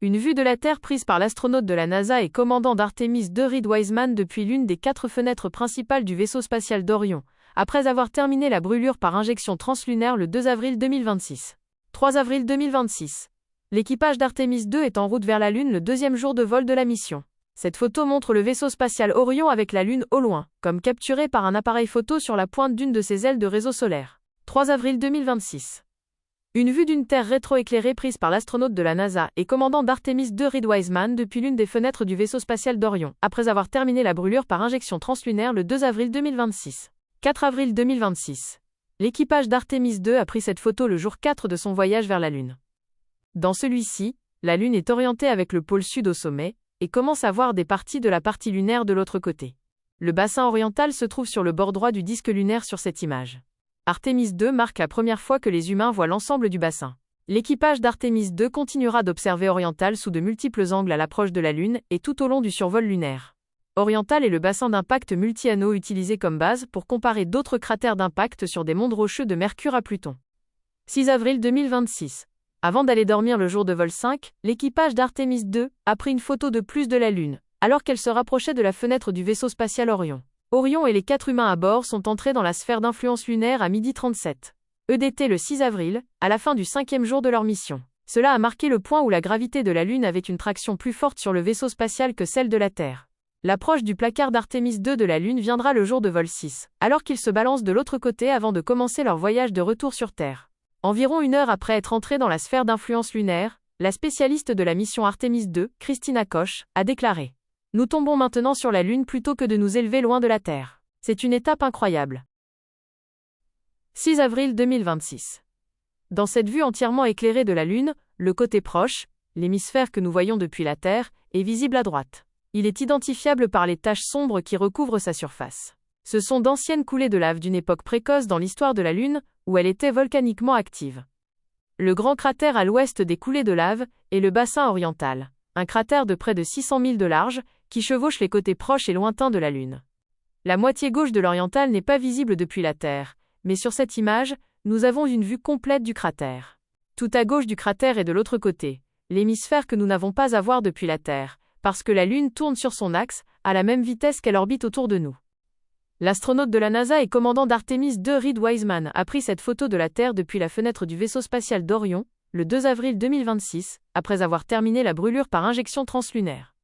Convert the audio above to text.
Une vue de la Terre prise par l'astronaute de la NASA et commandant d'Artemis 2 Reed Wiseman depuis l'une des 4 fenêtres principales du vaisseau spatial d'Orion, après avoir terminé la brûlure par injection translunaire le 2 avril 2026. 3 avril 2026. L'équipage d'Artemis 2 est en route vers la Lune le deuxième jour de vol de la mission. Cette photo montre le vaisseau spatial Orion avec la Lune au loin, comme capturée par un appareil photo sur la pointe d'une de ses ailes de réseau solaire. 3 avril 2026. Une vue d'une Terre rétroéclairée prise par l'astronaute de la NASA et commandant d'Artemis 2 Reed Wiseman depuis l'une des fenêtres du vaisseau spatial d'Orion, après avoir terminé la brûlure par injection translunaire le 2 avril 2026. 4 avril 2026. L'équipage d'Artemis 2 a pris cette photo le jour 4 de son voyage vers la Lune. Dans celui-ci, la Lune est orientée avec le pôle sud au sommet, et commence à voir des parties de la partie lunaire de l'autre côté. Le bassin oriental se trouve sur le bord droit du disque lunaire sur cette image. Artemis 2 marque la première fois que les humains voient l'ensemble du bassin. L'équipage d'Artemis 2 continuera d'observer Oriental sous de multiples angles à l'approche de la Lune et tout au long du survol lunaire. Oriental est le bassin d'impact multi-anneaux utilisé comme base pour comparer d'autres cratères d'impact sur des mondes rocheux de Mercure à Pluton. 6 avril 2026. Avant d'aller dormir le jour de vol 5, l'équipage d'Artemis 2 a pris une photo de plus de la Lune, alors qu'elle se rapprochait de la fenêtre du vaisseau spatial Orion. Orion et les 4 humains à bord sont entrés dans la sphère d'influence lunaire à 12h37. EDT le 6 avril, à la fin du 5e jour de leur mission. Cela a marqué le point où la gravité de la Lune avait une traction plus forte sur le vaisseau spatial que celle de la Terre. L'approche du placard d'Artemis 2 de la Lune viendra le jour de vol 6, alors qu'ils se balancent de l'autre côté avant de commencer leur voyage de retour sur Terre. Environ 1 heure après être entrés dans la sphère d'influence lunaire, la spécialiste de la mission Artemis 2, Christina Koch, a déclaré: « Nous tombons maintenant sur la Lune plutôt que de nous élever loin de la Terre. C'est une étape incroyable. » 6 avril 2026. Dans cette vue entièrement éclairée de la Lune, le côté proche, l'hémisphère que nous voyons depuis la Terre, est visible à droite. Il est identifiable par les taches sombres qui recouvrent sa surface. Ce sont d'anciennes coulées de lave d'une époque précoce dans l'histoire de la Lune, où elle était volcaniquement active. Le grand cratère à l'ouest des coulées de lave est le bassin oriental, un cratère de près de 600 000 de large, qui chevauche les côtés proches et lointains de la Lune. La moitié gauche de l'oriental n'est pas visible depuis la Terre, mais sur cette image, nous avons une vue complète du cratère. Tout à gauche du cratère est de l'autre côté, l'hémisphère que nous n'avons pas à voir depuis la Terre, parce que la Lune tourne sur son axe, à la même vitesse qu'elle orbite autour de nous. L'astronaute de la NASA et commandant d'Artemis 2 Reed Wiseman a pris cette photo de la Terre depuis la fenêtre du vaisseau spatial d'Orion, le 2 avril 2026, après avoir terminé la brûlure par injection translunaire.